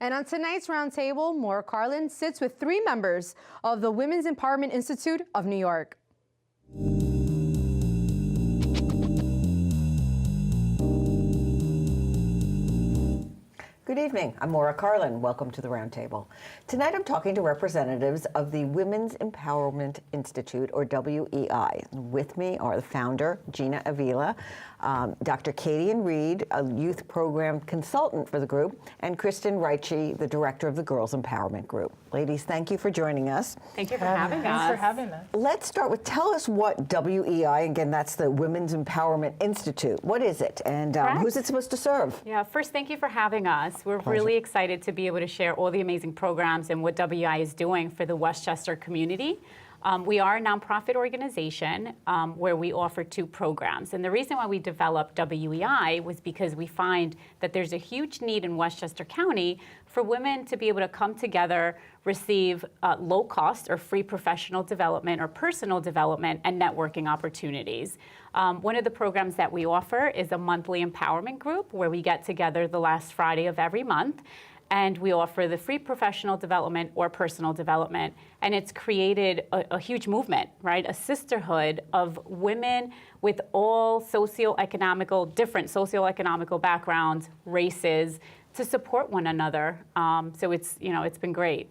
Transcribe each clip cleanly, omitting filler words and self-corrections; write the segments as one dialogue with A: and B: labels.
A: And on tonight's roundtable, Maura Carlin sits with 3 members of the Women's Empowerment Institute of New York.
B: Good evening. I'm Maura Carlin. Welcome to the Roundtable. Tonight I'm talking to representatives of the Women's Empowerment Institute, or WEI. With me are the founder, Gina Avila, Dr. Katie Reed, a youth program consultant for the group, and Kristen Reiche, the director of the Girls Empowerment Group. Ladies, thank you for joining us.
C: Thank you for having us.
D: Thanks for having us.
B: Let's start with, tell us what WEI, again, that's the Women's Empowerment Institute. What is it, and who's it supposed to serve?
C: Yeah, first, thank you for having us. We're really excited to be able to share all the amazing programs and what WEI is doing for the Westchester community. We are a nonprofit organization where we offer 2 programs. And the reason why we developed WEI was because we find that there's a huge need in Westchester County for women to be able to come together, receive low cost or free professional development or personal development and networking opportunities. One of the programs that we offer is a monthly empowerment group where we get together the last Friday of every month. And we offer the free professional development or personal development. And it's created a huge movement, right? A sisterhood of women with all different socioeconomical backgrounds, races, to support one another. So it's been great.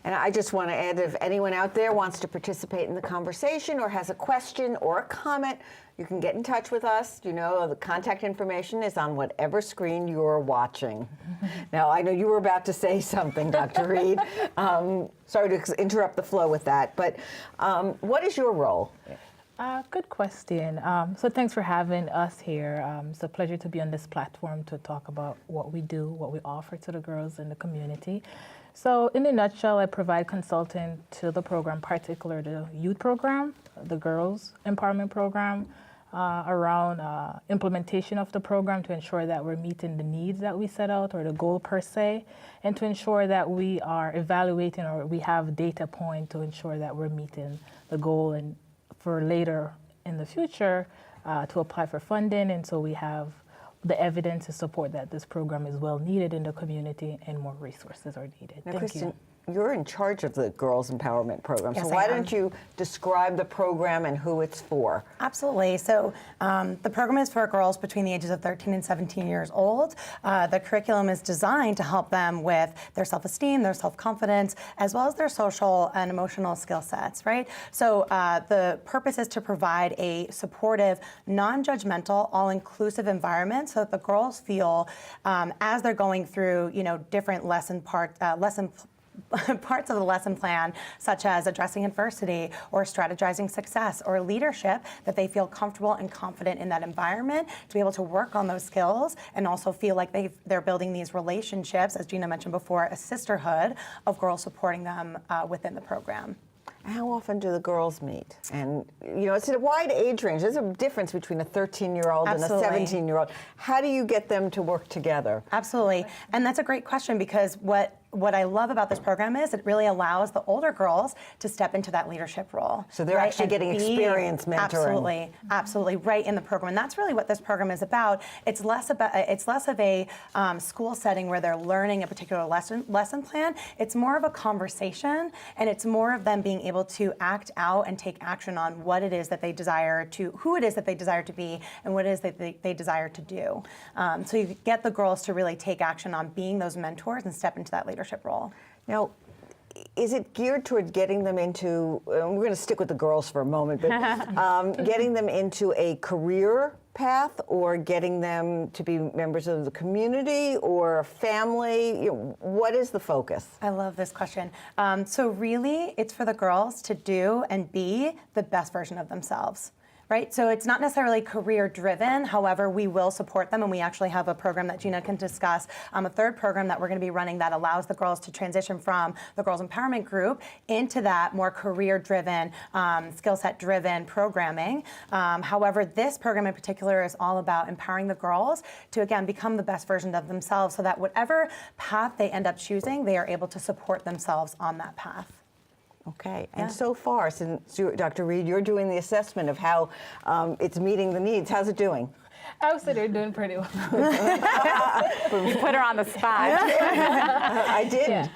B: And I just want to add, if anyone out there wants to participate in the conversation or has a question or a comment, you can get in touch with us. You know, the contact information is on whatever screen you're watching. Now, I know you were about to say something, Dr. Reed. Sorry to interrupt the flow with that, but what is your role?
D: Good question. So thanks for having us here. It's a pleasure to be on this platform to talk about what we do, what we offer to the girls in the community. So in a nutshell, I provide consulting to the program, particularly the youth program, the girls empowerment program, around implementation of the program to ensure that we're meeting the needs that we set out, or the goal per se, and to ensure that we are evaluating, or we have data point to ensure that we're meeting the goal, and for later in the future to apply for funding. And so we have the evidence to support that this program is well needed in the community and more resources are needed.
B: Now,
D: Thank
B: Kristen,
D: you.
B: You're in charge of the Girls Empowerment Program,
E: Yes,
B: so why
E: I am.
B: don't you describe the program and who it's for?
E: Absolutely. So the program is for girls between the ages of 13 and 17 years old. The curriculum is designed to help them with their self-esteem, their self-confidence, as well as their social and emotional skill sets, right? So the purpose is to provide a supportive, non-judgmental, all-inclusive environment so that the girls feel as they're going through, different parts of the lesson plan, such as addressing adversity or strategizing success or leadership, that they feel comfortable and confident in that environment to be able to work on those skills and also feel like they're building these relationships, as Gina mentioned before, a sisterhood of girls supporting them within the program.
B: How often do the girls meet? And, it's a wide age range. There's a difference between a 13-year-old and a 17-year-old. How do you get them to work together?
E: Absolutely. And that's a great question, because what I love about this program is it really allows the older girls to step into that leadership role.
B: So they're actually getting experience mentoring.
E: Absolutely, right in the program. And that's really what this program is about. It's less of a school setting where they're learning a particular lesson plan. It's more of a conversation, and it's more of them being able to act out and take action on what it is that they desire to, who it is that they desire to be, and what it is that they desire to do. So you get the girls to really take action on being those mentors and step into that leadership role.
B: Now, is it geared toward getting them into, we're going to stick with the girls for a moment, but getting them into a career path, or getting them to be members of the community or family? What is the focus?
E: I love this question. So really, it's for the girls to do and be the best version of themselves. Right, so it's not necessarily career-driven. However, we will support them, and we actually have a program that Gina can discuss, a third program that we're going to be running that allows the girls to transition from the Girls Empowerment Group into that more career-driven, skill set-driven programming. However, this program in particular is all about empowering the girls to, again, become the best version of themselves, so that whatever path they end up choosing, they are able to support themselves on that path.
B: Okay, and so far, since Dr. Reed, you're doing the assessment of how it's meeting the needs. How's it doing?
D: I would say they're doing pretty well.
C: You put her on the spot.
B: I didn't.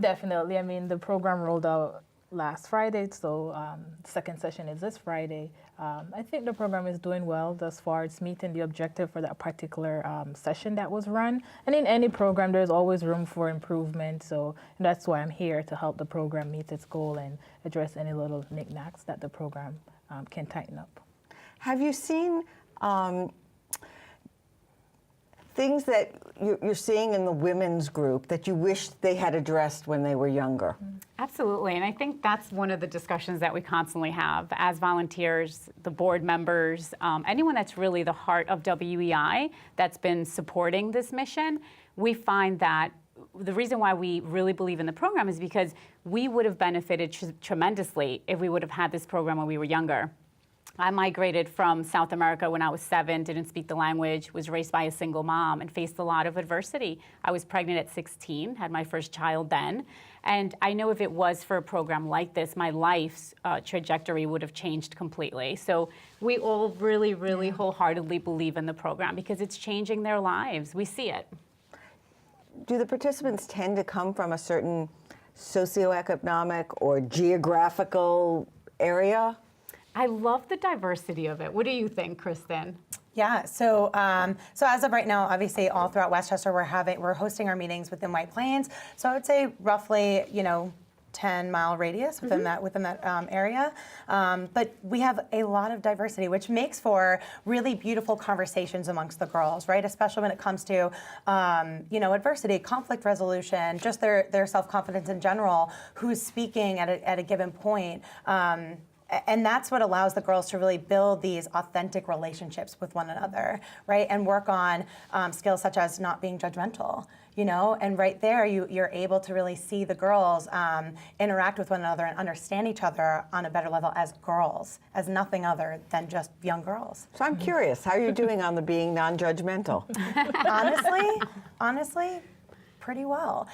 D: Definitely. I mean, the program rolled out last Friday, so second session is this Friday. I think the program is doing well thus far. It's meeting the objective for that particular session that was run. And in any program, there's always room for improvement. So that's why I'm here to help the program meet its goal and address any little knickknacks that the program can tighten up.
B: Have you seen things that you're seeing in the women's group that you wish they had addressed when they were younger?
C: Absolutely, and I think that's one of the discussions that we constantly have as volunteers, the board members, anyone that's really the heart of WEI that's been supporting this mission. We find that the reason why we really believe in the program is because we would have benefited tremendously if we would have had this program when we were younger. I migrated from South America when I was 7, didn't speak the language, was raised by a single mom, and faced a lot of adversity. I was pregnant at 16, had my first child then. And I know if it was for a program like this, my life's trajectory would have changed completely. So we all really, really wholeheartedly believe in the program because it's changing their lives. We see it.
B: Do the participants tend to come from a certain socioeconomic or geographical area?
C: I love the diversity of it. What do you think, Kristen?
E: Yeah, so as of right now, obviously all throughout Westchester, we're hosting our meetings within White Plains. So I would say roughly, 10-mile radius within that area. But we have a lot of diversity, which makes for really beautiful conversations amongst the girls, right? Especially when it comes to, adversity, conflict resolution, just their self-confidence in general, who's speaking at a given point. And that's what allows the girls to really build these authentic relationships with one another, right? And work on skills such as not being judgmental, And right there, you're able to really see the girls interact with one another and understand each other on a better level as girls, as nothing other than just young girls.
B: So I'm curious, how are you doing on the being non-judgmental?
E: Honestly, pretty well.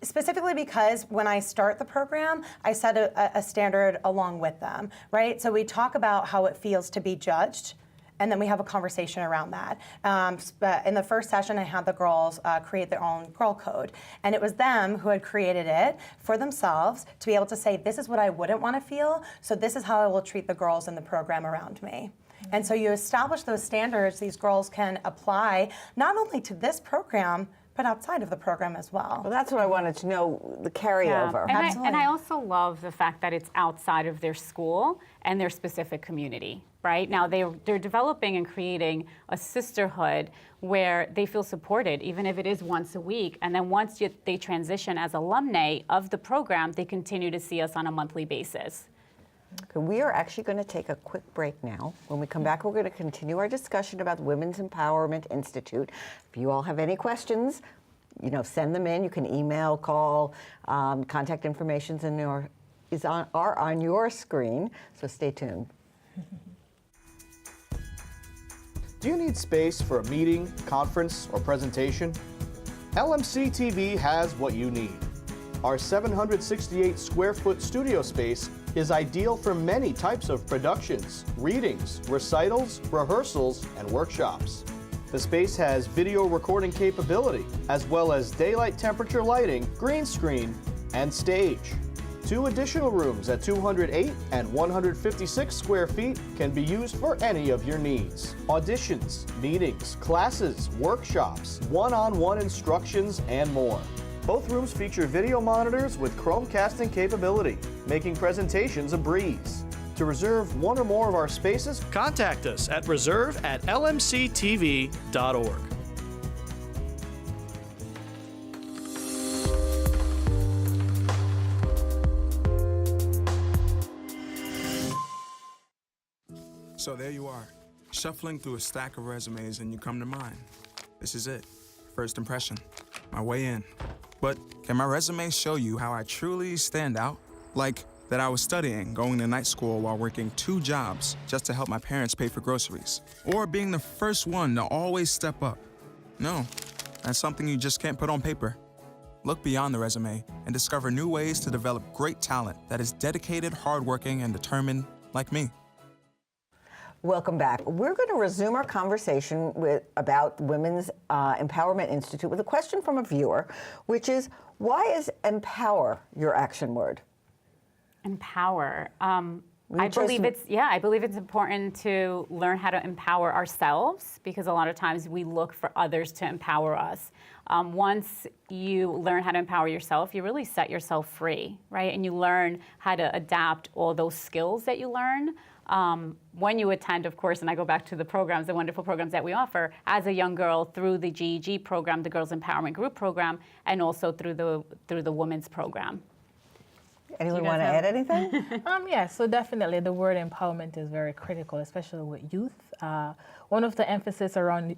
E: Specifically because when I start the program, I set a standard along with them, right? So we talk about how it feels to be judged, and then we have a conversation around that. In the first session, I had the girls create their own girl code, and it was them who had created it for themselves to be able to say, this is what I wouldn't want to feel, so this is how I will treat the girls in the program around me. And so you establish those standards these girls can apply not only to this program, but outside of the program as well.
B: Well, that's what I wanted to know, the carryover.
C: Yeah. And I also love the fact that it's outside of their school and their specific community, right? Now, they're developing and creating a sisterhood where they feel supported, even if it is once a week. And then once they transition as alumni of the program, they continue to see us on a monthly basis.
B: Okay, we are actually going to take a quick break now. When we come back, we're going to continue our discussion about the Women's Empowerment Institute. If you all have any questions, send them in. You can email, call, contact information are on your screen, so stay tuned.
F: Do you need space for a meeting, conference, or presentation? LMC TV has what you need. Our 768 square foot studio space is ideal for many types of productions, readings, recitals, rehearsals, and workshops. The space has video recording capability, as well as daylight temperature lighting, green screen, and stage. 2 additional rooms at 208 and 156 square feet can be used for any of your needs. Auditions, meetings, classes, workshops, one-on-one instructions, and more. Both rooms feature video monitors with Chromecasting capability, making presentations a breeze. To reserve one or more of our spaces,
G: contact us at reserve@lmctv.org.
H: So there you are, shuffling through a stack of resumes and you come to mine. This is it, first impression, my way in. But can my resume show you how I truly stand out? Like that I was studying, going to night school while working 2 jobs just to help my parents pay for groceries. Or being the first one to always step up. No, that's something you just can't put on paper. Look beyond the resume and discover new ways to develop great talent that is dedicated, hardworking, and determined like me.
B: Welcome back. We're going to resume our conversation about Women's Empowerment Institute with a question from a viewer, which is, why is empower your action word?
C: Empower. I believe it's important to learn how to empower ourselves, because a lot of times we look for others to empower us. Once you learn how to empower yourself, you really set yourself free, right? And you learn how to adapt all those skills that you learn. When you attend, of course, and I go back to the programs, the wonderful programs that we offer as a young girl through the GEG program, the Girls Empowerment Group program, and also through the Women's program.
B: Anyone want to add anything?
D: Yeah, so definitely the word empowerment is very critical, especially with youth. One of the emphasis around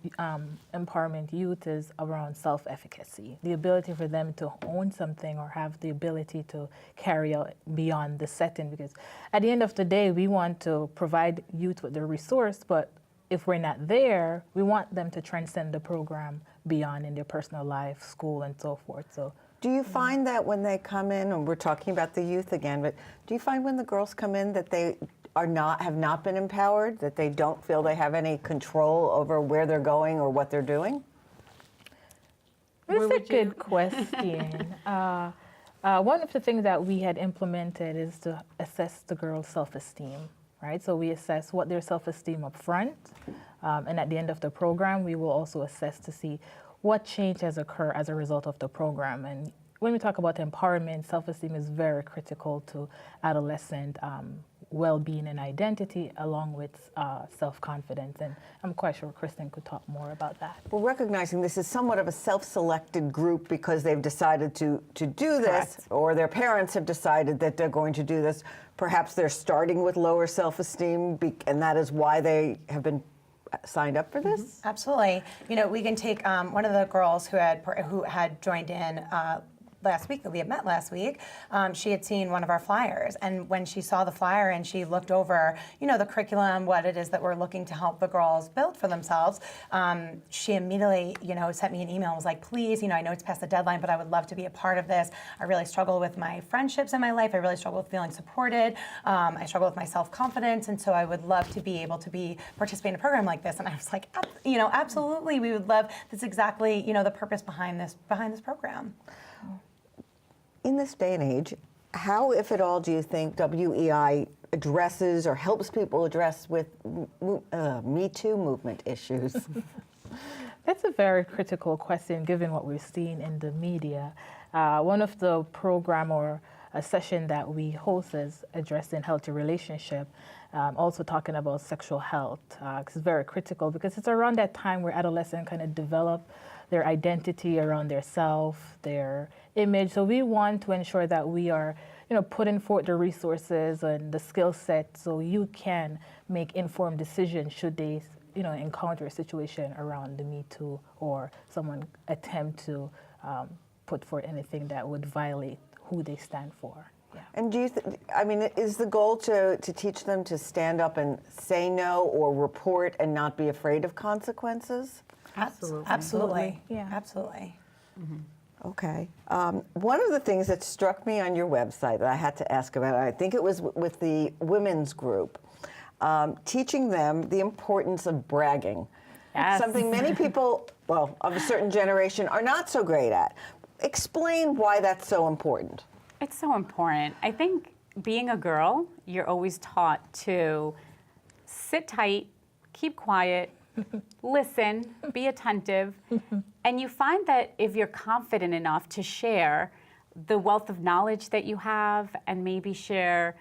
D: empowerment youth is around self-efficacy, the ability for them to own something or have the ability to carry out beyond the setting. Because at the end of the day, we want to provide youth with the resource, but if we're not there, we want them to transcend the program beyond in their personal life, school, and so forth. So.
B: Do you find that when they come in, and we're talking about the youth again, but do you find when the girls come in that they have not been empowered, that they don't feel they have any control over where they're going or what they're doing?
D: That's a good question. One of the things that we had implemented is to assess the girls' self-esteem, right? So we assess what their self-esteem up front, and at the end of the program, we will also assess to see what change has occurred as a result of the program. And when we talk about empowerment, self-esteem is very critical to adolescent well-being and identity, along with self-confidence. And I'm quite sure Kristen could talk more about that.
B: Well, recognizing this is somewhat of a self-selected group because they've decided to do this,
C: Correct.
B: or their parents have decided that they're going to do this. Perhaps they're starting with lower self-esteem, and that is why they have been signed up for this?
E: Absolutely. You know, we can take one of the girls who had joined in last week, that we had met last week. She had seen one of our flyers, and when she saw the flyer and she looked over, you know, the curriculum, what it is that we're looking to help the girls build for themselves, she immediately, you know, sent me an email and was like, please, you know, I know it's past the deadline, but I would love to be a part of this. I really struggle with my friendships in my life. I really struggle with feeling supported. I struggle with my self-confidence, and so I would love to be able to participate in a program like this. And I was like, you know, absolutely, we would love. That's exactly, you know, the purpose behind this program.
B: In this day and age, how, if at all, do you think WEI addresses or helps people address with Me Too movement issues?
D: That's a very critical question, given what we're seeing in the media. One of the program or a session that we host is addressing healthy relationship, also talking about sexual health. It's very critical because it's around that time where adolescents kind of develop their identity around their self, their image. So we want to ensure that we are, you know, putting forth the resources and the skill set so you can make informed decisions should they, you know, encounter a situation around the Me Too or someone attempt to put forth anything that would violate who they stand for. Yeah.
B: And do you, I mean, is the goal to teach them to stand up and say no or report and not be afraid of consequences?
E: Absolutely. Absolutely.
D: Yeah.
E: Absolutely.
B: Mm-hmm. Okay. One of the things that struck me on your website that I had to ask about, I think it was with the women's group, teaching them the importance of bragging.
C: Yes.
B: Something many people, well, of a certain generation are not so great at. Explain why that's so important.
C: It's so important. I think being a girl, you're always taught to sit tight, keep quiet, listen, be attentive, and you find that if you're confident enough to share the wealth of knowledge that you have and maybe share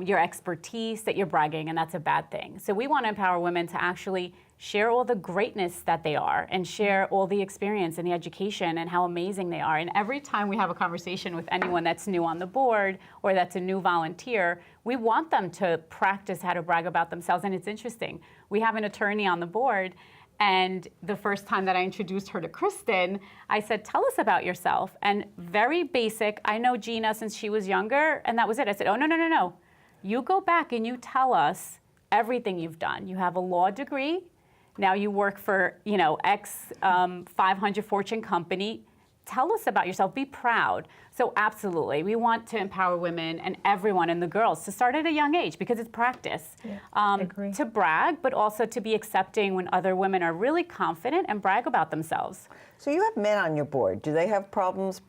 C: your expertise, that you're bragging, and that's a bad thing. So we want to empower women to actually share all the greatness that they are and share all the experience and the education and how amazing they are. And every time we have a conversation with anyone that's new on the board or that's a new volunteer, we want them to practice how to brag about themselves. And it's interesting. We have an attorney on the board, and the first time that I introduced her to Kristen, I said, tell us about yourself. And very basic, I know Gina since she was younger, and that was it. I said, oh, no. You go back and you tell us everything you've done. You have a law degree. Now you work for, you know, X 500 Fortune company. tell us about yourself, be proud. So absolutely, we want to empower women and everyone and the girls to start at a young age because it's practice.
D: Agree.
C: To brag, but also to be accepting when other women are really confident and brag about themselves.
B: So you have men on your board. Do they have problems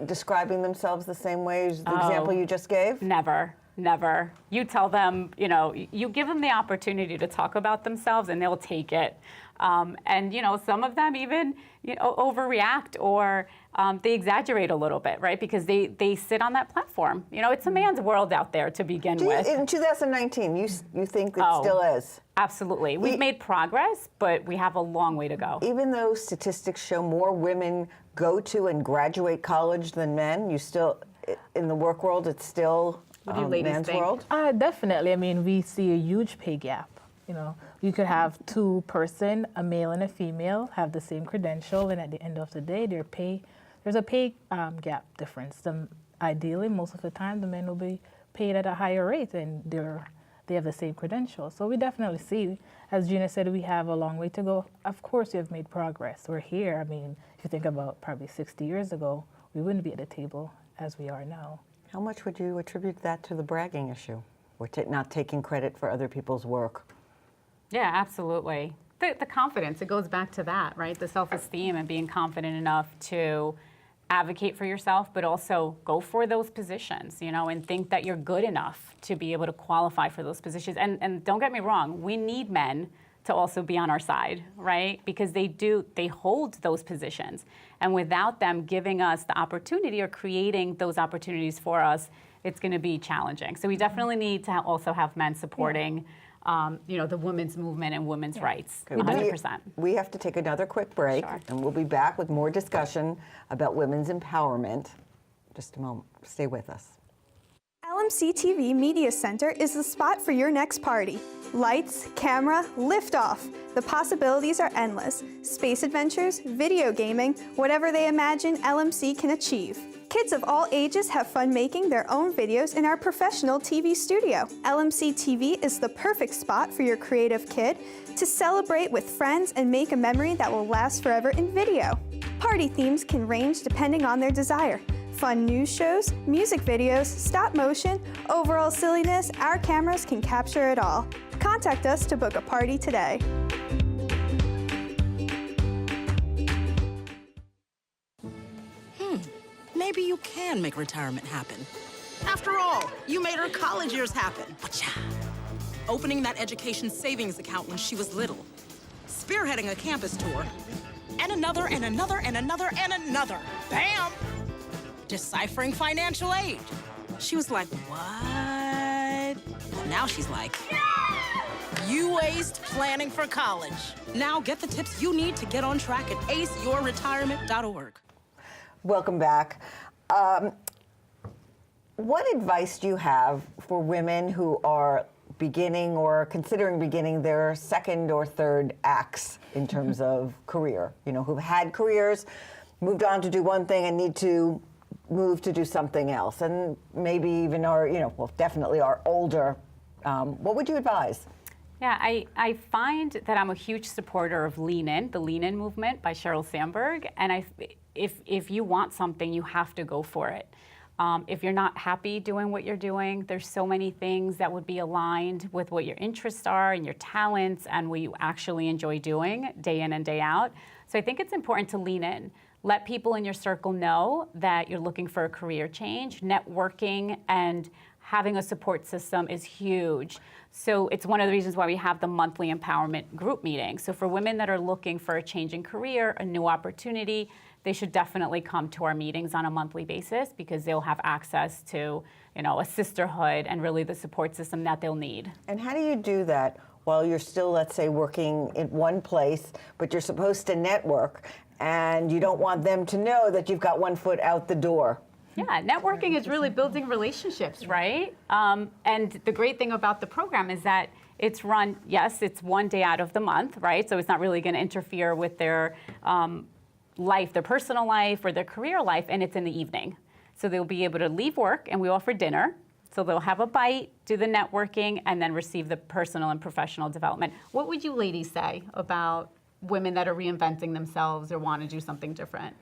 B: describing themselves the same way as the example you just gave?
C: Never. Never. You tell them, you give them the opportunity to talk about themselves and they'll take it. And some of them even overreact or they exaggerate a little bit, right? Because they sit on that platform. It's a man's world out there to begin with.
B: In 2019, you think it still is?
C: Absolutely. We've made progress, but we have a long way to go.
B: Even though statistics show more women go to and graduate college than men, you still, in the work world, it's still
C: What do you ladies
B: man's
C: think?
B: world?
D: Definitely. I mean, we see a huge pay gap. You could have two person, a male and a female, have the same credential, and at the end of the day, there's a pay gap difference. Ideally, most of the time, the men will be paid at a higher rate, and they have the same credentials. So we definitely see, as Gina said, we have a long way to go. Of course, we have made progress. We're here. I mean, if you think about probably 60 years ago, we wouldn't be at the table as we are now.
B: How much would you attribute that to the bragging issue, or not taking credit for other people's work?
C: Yeah, absolutely. The confidence, it goes back to that, right? The self-esteem and being confident enough to advocate for yourself, but also go for those positions, and think that you're good enough to be able to qualify for those positions. And don't get me wrong, we need men to also be on our side, right? Because they hold those positions. And without them giving us the opportunity or creating those opportunities for us, it's gonna be challenging. So we definitely need to also have men supporting the women's movement and women's rights, 100%.
B: We have to take another quick break,
C: Sure.
B: and we'll be back with more discussion about women's empowerment. Just a moment. Stay with us.
G: LMC TV Media Center is the spot for your next party. Lights, camera, liftoff. The possibilities are endless. Space adventures, video gaming, whatever they imagine, LMC can achieve. Kids of all ages have fun making their own videos in our professional TV studio. LMC TV is the perfect spot for your creative kid to celebrate with friends and make a memory that will last forever in video. Party themes can range depending on their desire. Fun news shows, music videos, stop motion, overall silliness, our cameras can capture it all. Contact us to book a party today.
I: Maybe you can make retirement happen. After all, you made her college years happen. Opening that education savings account when she was little. Spearheading a campus tour. And another, and another, and another, and another. Bam! Deciphering financial aid. She was like, what? But now she's like, you aced planning for college. Now get the tips you need to get on track at aceyourretirement.org.
B: Welcome back. What advice do you have for women who are beginning or considering beginning their second or third acts in terms of career? Who've had careers, moved on to do one thing and need to move to do something else, and maybe even are, definitely are older. What would you advise?
C: Yeah, I find that I'm a huge supporter of Lean In, the Lean In movement by Sheryl Sandberg. And if you want something, you have to go for it. If you're not happy doing what you're doing, there's so many things that would be aligned with what your interests are and your talents and what you actually enjoy doing day in and day out. So I think it's important to lean in. Let people in your circle know that you're looking for a career change. Networking and having a support system is huge. So it's one of the reasons why we have the monthly empowerment group meeting. So for women that are looking for a change in career, a new opportunity, they should definitely come to our meetings on a monthly basis because they'll have access to, a sisterhood and really the support system that they'll need.
B: And how do you do that while you're still, let's say, working in one place, but you're supposed to network and you don't want them to know that you've got one foot out the door?
C: Yeah, networking is really building relationships, right? And the great thing about the program is that it's run, yes, it's one day out of the month, right? So it's not really going to interfere with their life, their personal life or their career life, and it's in the evening. So they'll be able to leave work and we offer dinner. So they'll have a bite, do the networking, and then receive the personal and professional development. What would you ladies say about women that are reinventing themselves or want to do something different?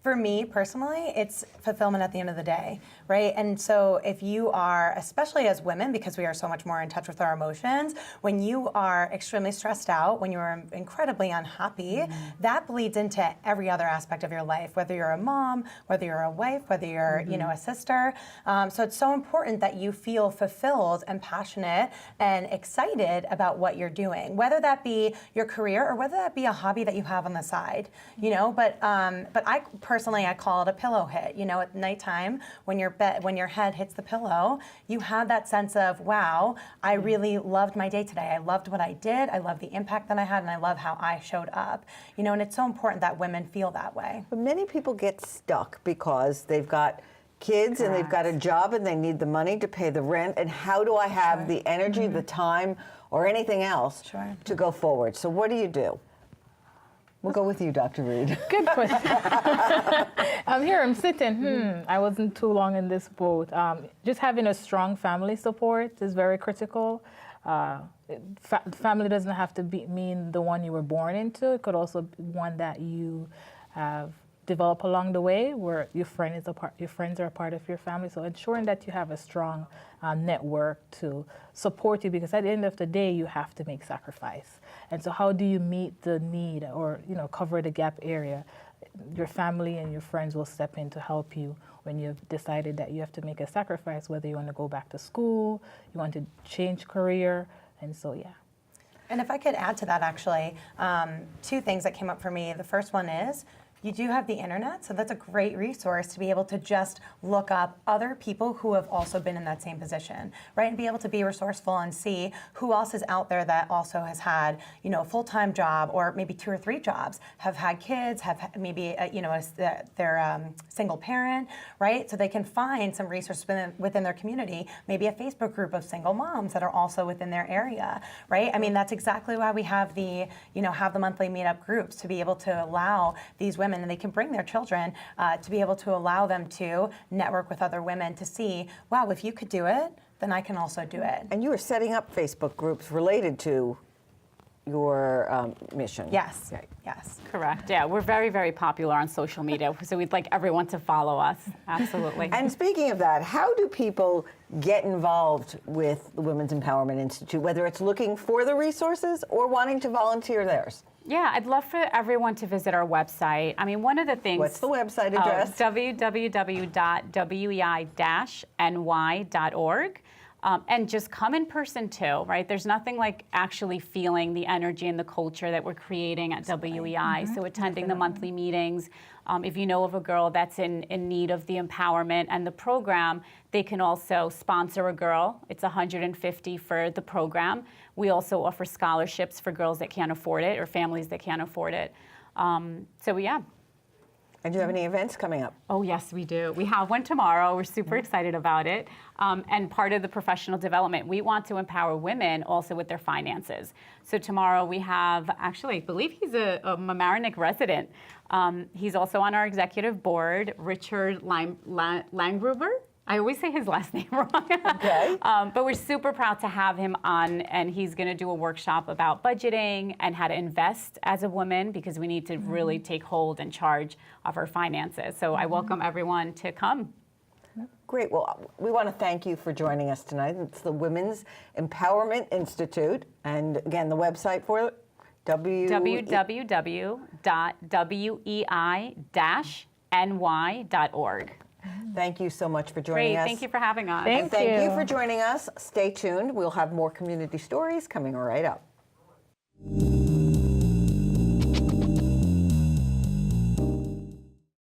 E: For me personally, it's fulfillment at the end of the day, right? And so if you are, especially as women, because we are so much more in touch with our emotions, when you are extremely stressed out, when you're incredibly unhappy, that bleeds into every other aspect of your life, whether you're a mom, whether you're a wife, whether you're a sister. So it's so important that you feel fulfilled and passionate and excited about what you're doing, whether that be your career or whether that be a hobby that you have on the side, But I personally, I call it a pillow hit. At nighttime, when your head hits the pillow, you have that sense of, wow, I really loved my day today. I loved what I did. I love the impact that I had, and I love how I showed up. And it's so important that women feel that way.
B: But many people get stuck because they've got kids and they've got a job and they need the money to pay the rent. And how do I have the energy, the time, or anything else to go forward? So what do you do? We'll go with you, Dr. Reed.
D: Good question. I'm here, I'm sitting. I wasn't too long in this boat. Just having a strong family support is very critical. Family doesn't have to mean the one you were born into. It could also be one that you have developed along the way, where your friends are a part of your family. So ensuring that you have a strong network to support you, because at the end of the day, you have to make sacrifice. And so how do you meet the need or cover the gap area? Your family and your friends will step in to help you when you've decided that you have to make a sacrifice, whether you want to go back to school, you want to change career, and so yeah.
E: And if I could add to that, actually, two things that came up for me. The first one is, you do have the internet, so that's a great resource to be able to just look up other people who have also been in that same position, right? And be able to be resourceful and see who else is out there that also has had, a full-time job or maybe 2 or 3 jobs, have had kids, have maybe, they're single parent, right? So they can find some resources within their community, maybe a Facebook group of single moms that are also within their area, right? I mean, that's exactly why we have the monthly meetup groups, to be able to allow these women, and they can bring their children, to be able to allow them to network with other women to see, wow, if you could do it, then I can also do it.
B: And you are setting up Facebook groups related to your mission.
E: Yes,
B: right.
E: Yes.
C: Correct, yeah. We're very, very popular on social media, so we'd like everyone to follow us, absolutely.
B: And speaking of that, how do people get involved with the Women's Empowerment Institute, whether it's looking for the resources or wanting to volunteer theirs?
C: Yeah, I'd love for everyone to visit our website. I mean, one of the things...
B: What's the website address?
C: www.weei-ny.org. And just come in person too, right? There's nothing like actually feeling the energy and the culture that we're creating at WEI. So attending the monthly meetings. If you know of a girl that's in need of the empowerment and the program, they can also sponsor a girl. It's $150 for the program. We also offer scholarships for girls that can't afford it or families that can't afford it. So yeah.
B: And do you have any events coming up?
C: Oh, yes, we do. We have one tomorrow. We're super excited about it. And part of the professional development, we want to empower women also with their finances. So tomorrow we have, actually, I believe he's a Mamaroneck resident. He's also on our executive board, Richard Langruber. I always say his last name wrong.
B: Okay.
C: But we're super proud to have him on, and he's going to do a workshop about budgeting and how to invest as a woman, because we need to really take hold and charge of our finances. So I welcome everyone to come.
B: Great. Well, we want to thank you for joining us tonight. It's the Women's Empowerment Institute. And again, the website for it,
C: www.wei-ny.org.
B: Thank you so much for joining us.
C: Great, thank you for having us.
B: Thank you for joining us. Stay tuned. We'll have more community stories coming right up.